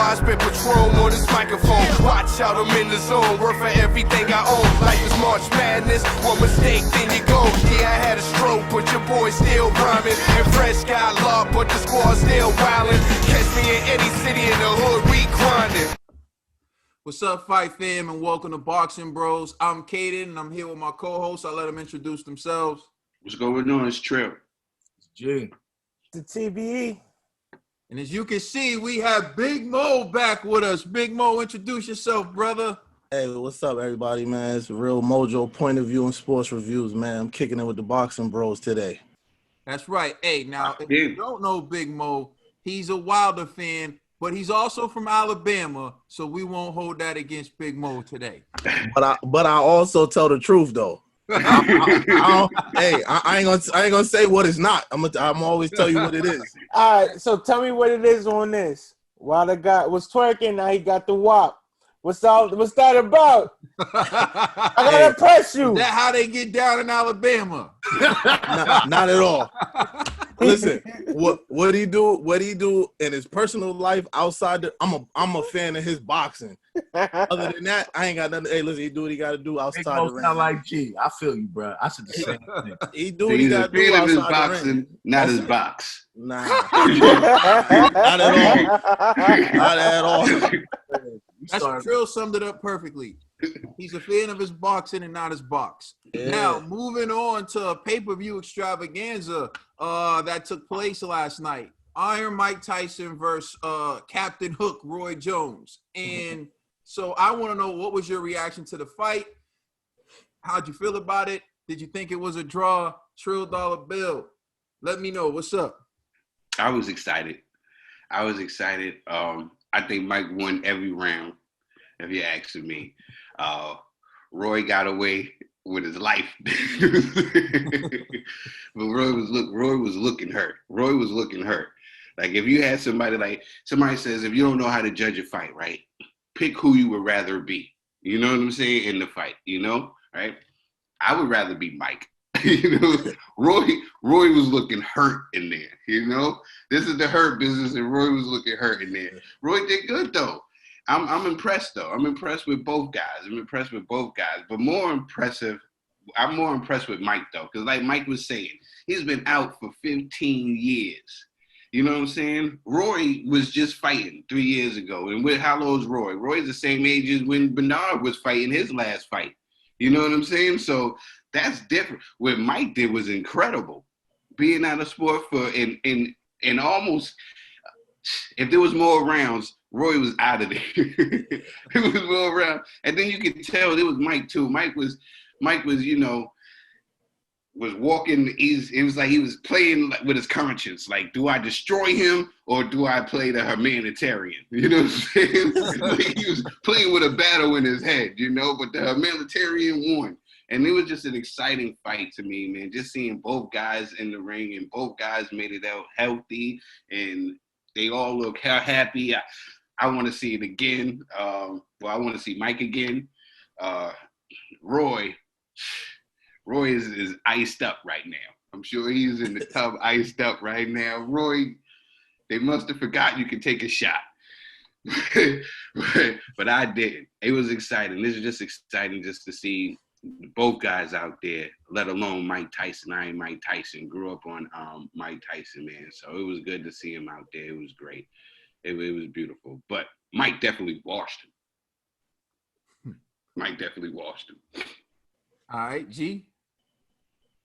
I spit Patron on this microphone. Watch out, I'm in the zone. Worth for everything I own. Life is March Madness. One mistake, then you go. Yeah, I had a stroke, but your boy still rhyming. And Fresh got love, but the squad still wildin'. Catch me in any city in the hood, we grindin'. What's up, Fight Fam, and welcome to Boxing Bros. I'm Caden, and I'm here with my co-hosts. I'll let them introduce themselves. What's going on? It's Trill. It's G. The TBE. And as you can see, we have Big Mo back with us. Big Mo, introduce yourself, brother. Hey, what's up, everybody, man? It's a real mojo point of view and sports reviews, man. I'm kicking it with the Boxing Bros today. That's right. Hey, now, if you don't know Big Mo, he's a Wilder fan, but he's also from Alabama, so we won't hold that against Big Mo today. But I also tell the truth, though. I ain't gonna say what it's not. I'm always tell you what it is. All right, so tell me what it is on this. While the guy was twerking, now he got the wop. What's that about? I gotta press you. Is that how they get down in Alabama? Not at all. Listen, what he do in his personal life outside I'm a fan of his boxing. Other than that, I ain't got nothing. Hey, listen, he do what he gotta do outside the ring. Sound like G. I feel you, bro. I said the same thing. He do what he gotta do outside his the boxing, ring. not his box. Nah. Not at all. That's Trill summed it up perfectly. He's a fan of his boxing and not his box. Yeah. Now, moving on to a pay-per-view extravaganza that took place last night. Iron Mike Tyson versus Captain Hook Roy Jones. And so I want to know, what was your reaction to the fight? How'd you feel about it? Did you think it was a draw? Trill Dollar Bill. Let me know. What's up? I was excited. I think Mike won every round, if you're asking me. Roy got away with his life. But Roy was looking hurt. Like, if you had somebody says, if you don't know how to judge a fight, right, pick who you would rather be. You know what I'm saying? In the fight, right? I would rather be Mike. Roy was looking hurt in there, This is the hurt business, and Roy was looking hurt in there. Roy did good, though. I'm impressed, though. I'm impressed with both guys. But I'm more impressed with Mike, though, because like Mike was saying, he's been out for 15 years. You know what I'm saying? Roy was just fighting 3 years ago. And how old is Roy? Roy's the same age as when Bernard was fighting his last fight. You know what I'm saying? So that's different. What Mike did was incredible. Being out of sport for and almost, if there was more rounds, Roy was out of there. It was more rounds. And then you could tell it was Mike too. Mike was, was walking. It was like he was playing with his conscience. Like, do I destroy him or do I play the humanitarian? You know what I'm saying? Like, he was playing with a battle in his head, but the humanitarian won. And it was just an exciting fight to me, man. Just seeing both guys in the ring, and both guys made it out healthy, and they all look happy. I want to see it again. I want to see Mike again. Roy is iced up right now. I'm sure he's in the tub iced up right now. Roy, they must have forgot you could take a shot. But I did. It was exciting. This is just exciting just to see both guys out there, let alone Mike Tyson. I ain't Mike Tyson. Grew up on Mike Tyson, man. So it was good to see him out there. It was great. It was beautiful. But Mike definitely washed him. All right, G?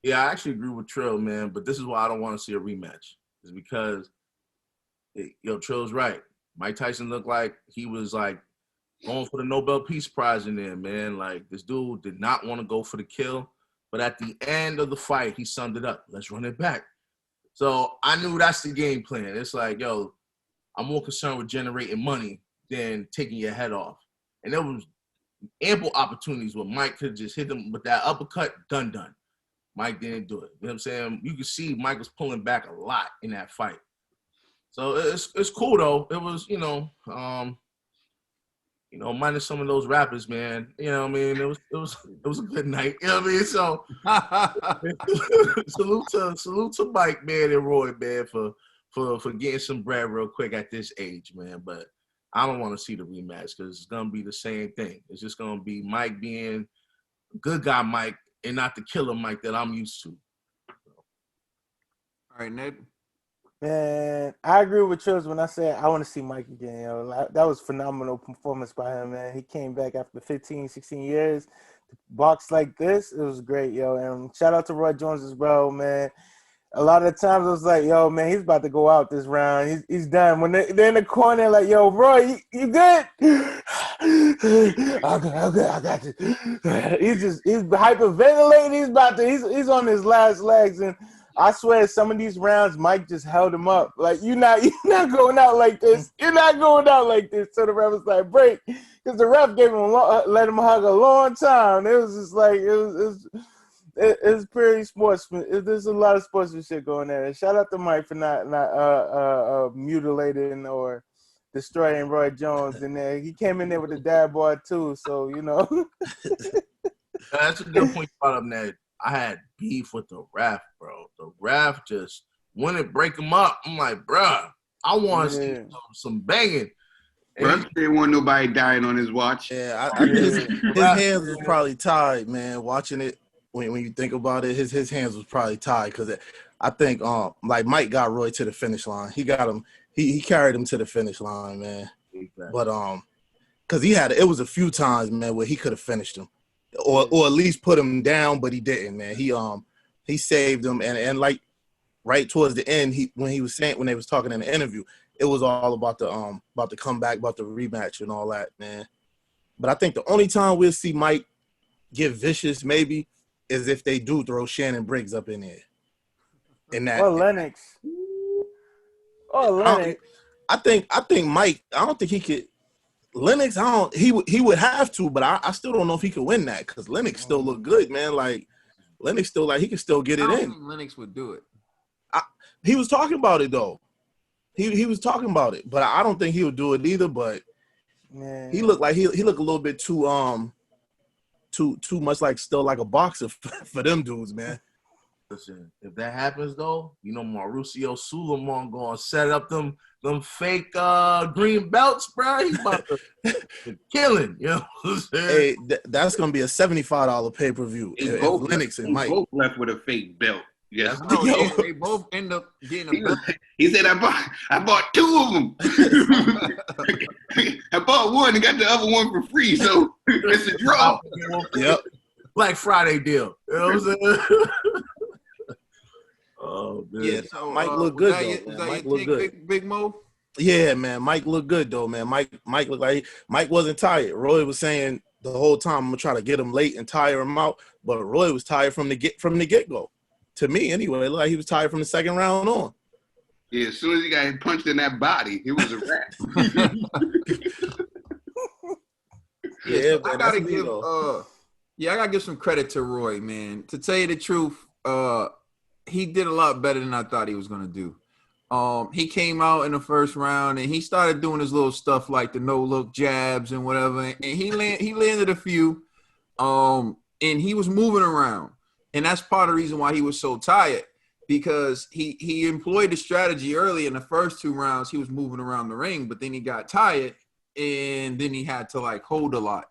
Yeah, I actually agree with Trill, man. But this is why I don't want to see a rematch. Is because, Trill's right. Mike Tyson looked like he was like going for the Nobel Peace Prize in there, man. Like, this dude did not want to go for the kill. But at the end of the fight, he summed it up. Let's run it back. So I knew that's the game plan. It's like, I'm more concerned with generating money than taking your head off. And there was ample opportunities where Mike could just hit him with that uppercut, done. Mike didn't do it. You know what I'm saying? You could see Mike was pulling back a lot in that fight. So it's cool, though. It was, minus some of those rappers, man. You know what I mean? It was a good night. You know what I mean? So salute to Mike, man, and Roy, man, for getting some bread real quick at this age, man. But I don't want to see the rematch because it's gonna be the same thing. It's just gonna be Mike being good guy Mike and not the killer Mike that I'm used to. All right, Ned. Man, I agree with Chills when I said I want to see Mike again. That was phenomenal performance by him, man. He came back after 15, 16 years. Box like this, it was great, yo. And shout out to Roy Jones as well, man. A lot of the times I was like, yo, man, he's about to go out this round. He's done. When they're in the corner, like, yo, Roy, you good? I got you. He's hyperventilating. He's on his last legs, and I swear, some of these rounds, Mike just held him up. Like, you're not going out like this. You're not going out like this. So the ref was like, break. Because the ref let him hug a long time. It was just like, it's pretty sportsman. There's a lot of sportsmanship going there. And shout out to Mike for not mutilating or destroying Roy Jones in there. He came in there with a dad board too. So, you know. That's a good point you brought up, Ned. I had beef with the ref, bro. The ref just wouldn't break him up. I'm like, bruh, I want to see some banging. Ref didn't want nobody dying on his watch. Yeah, his hands was probably tied, man. Watching it, when you think about it, his hands was probably tied because I think like Mike got Roy to the finish line. He got him. He carried him to the finish line, man. Exactly. But because it was a few times, man, where he could have finished him. Or at least put him down, but he didn't, man. He saved him, and like right towards the end, when they was talking in the interview, it was all about the comeback, about the rematch and all that, man. But I think the only time we'll see Mike get vicious maybe is if they do throw Shannon Briggs up in there. Or Lennox. I think Mike. I don't think he could. Lennox, he would have to, but I still don't know if he could win that because Lennox still look good, man. Like Lennox still he can still get it I don't in. think Lennox would do it. He was talking about it though. He was talking about it, but I don't think he would do it either. But he looked like he looked a little bit too much like still like a boxer for them dudes, man. Listen, if that happens though, you know Mauricio Suleiman gonna set up them fake green belts, bro. He's about to killing, you know what I'm saying? Hey, that's gonna be a $75 pay-per-view. If Lennox and Mike both left with a fake belt. Yes, they both end up getting a belt. He said, "I bought two of them. I bought one and got the other one for free, so it's a draw." Yep, Black Friday deal. You know what I'm saying? Oh man. Yeah, so Mike looked good though. Mike looked good. Big Mo. Yeah, man. Mike looked good though, man. Mike looked like Mike wasn't tired. Roy was saying the whole time I'm gonna try to get him late and tire him out, but Roy was tired from the get go. To me, anyway, it looked like he was tired from the second round on. Yeah, as soon as he got punched in that body, it was a wrap. Yeah, I gotta give some credit to Roy, man. To tell you the truth, he did a lot better than I thought he was gonna do. He came out in the first round and he started doing his little stuff like the no-look jabs and whatever, and he landed a few, and he was moving around, and that's part of the reason why he was so tired, because he employed the strategy early in the first two rounds. He was moving around the ring, but then he got tired, and then he had to like hold a lot.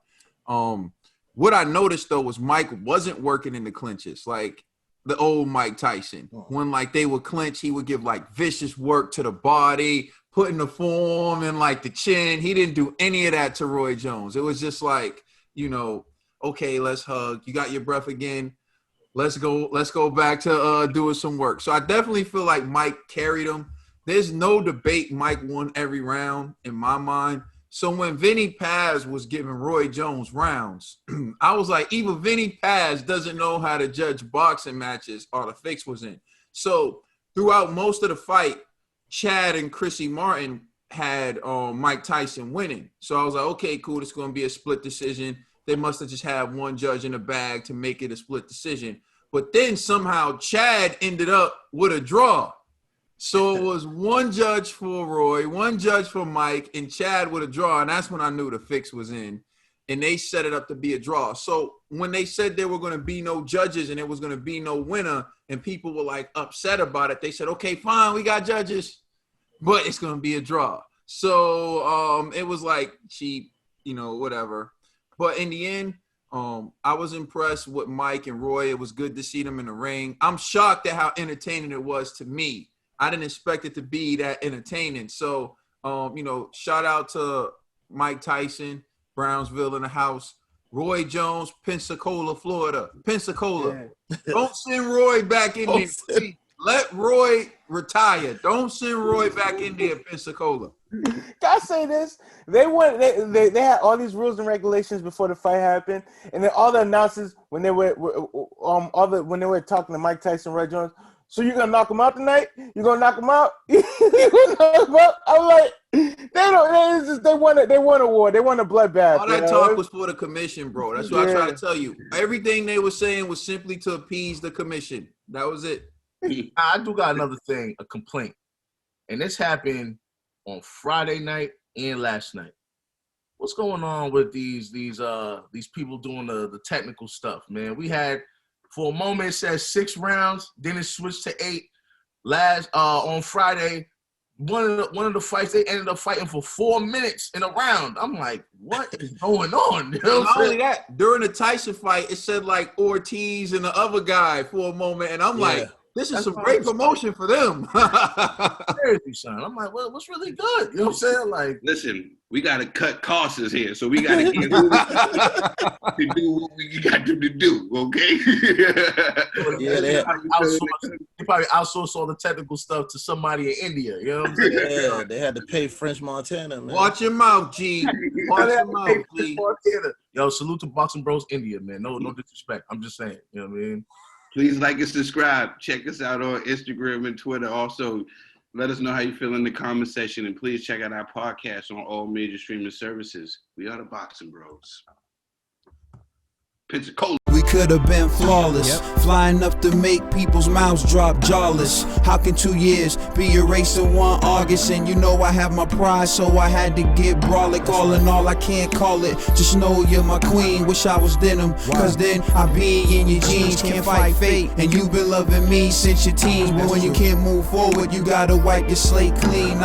What I noticed though was Mike wasn't working in the clinches like the old Mike Tyson. When like they would clinch, he would give like vicious work to the body, putting the forearm in like the chin. He didn't do any of that to Roy Jones. It was just like, okay, let's hug. You got your breath again. Let's go back to doing some work. So I definitely feel like Mike carried him. There's no debate Mike won every round in my mind. So when Vinny Paz was giving Roy Jones rounds, I was like, either Vinny Paz doesn't know how to judge boxing matches or the fix was in. So throughout most of the fight, Chad and Chrissy Martin had Mike Tyson winning. So I was like, okay, cool. It's going to be a split decision. They must have just had one judge in the bag to make it a split decision. But then somehow Chad ended up with a draw. So it was one judge for Roy, one judge for Mike, and Chad with a draw. And that's when I knew the fix was in. And they set it up to be a draw. So when they said there were going to be no judges and there was going to be no winner, and people were like upset about it, they said, okay, fine, we got judges, but it's going to be a draw. So it was like cheap, whatever. But in the end, I was impressed with Mike and Roy. It was good to see them in the ring. I'm shocked at how entertaining it was to me. I didn't expect it to be that entertaining. So, shout out to Mike Tyson, Brownsville in the house. Roy Jones, Pensacola, Florida. Pensacola. Yeah. Don't send Roy back in there. Let Roy retire. Don't send Roy back in there, Pensacola. Can I say this? They had all these rules and regulations before the fight happened, and then all the announcers when they were talking to Mike Tyson, Roy Jones. So you're gonna knock him out tonight? You're gonna knock him out? You gonna knock him out? I'm like, they want a war. They want a bloodbath. All that talk was for the commission, bro. That's what I try to tell you. Everything they were saying was simply to appease the commission. That was it. I do got another thing, a complaint, and this happened on Friday night and last night. What's going on with these people doing the technical stuff, man? We had. For a moment, it says 6 rounds. Then it switched to 8. On Friday, one of the fights, they ended up fighting for 4 minutes in a round. I'm like, what is going on? You know Not only that, during the Tyson fight, it said like Ortiz and the other guy for a moment, and I'm like, this is some great promotion for them. Seriously, son. I'm like, well, what's really good? You know what I'm saying? Like, listen, we got to cut costs here, so we got to get to do what we got them to do, okay? Yeah, they probably outsourced all the technical stuff to somebody in India. You know what I'm saying? Yeah, they had to pay French Montana, man. Watch your mouth, G. Watch your mouth, G. Yo, salute to Boxing Bros India, man. No disrespect. I'm just saying. You know what I mean? Please like and subscribe. Check us out on Instagram and Twitter. Also, let us know how you feel in the comment section. And please check out our podcast on all major streaming services. We are the Boxing Bros. Pensacola. We could have been flawless, flying up to make people's mouths drop jawless. How can 2 years be erased in 1 August? And you know I have my pride, so I had to get brolic. All in all, I can't call it. Just know you're my queen. Wish I was denim, cause then I be in your jeans. Can't fight fate, and you've been loving me since your teens. But when you can't move forward, you gotta wipe your slate clean.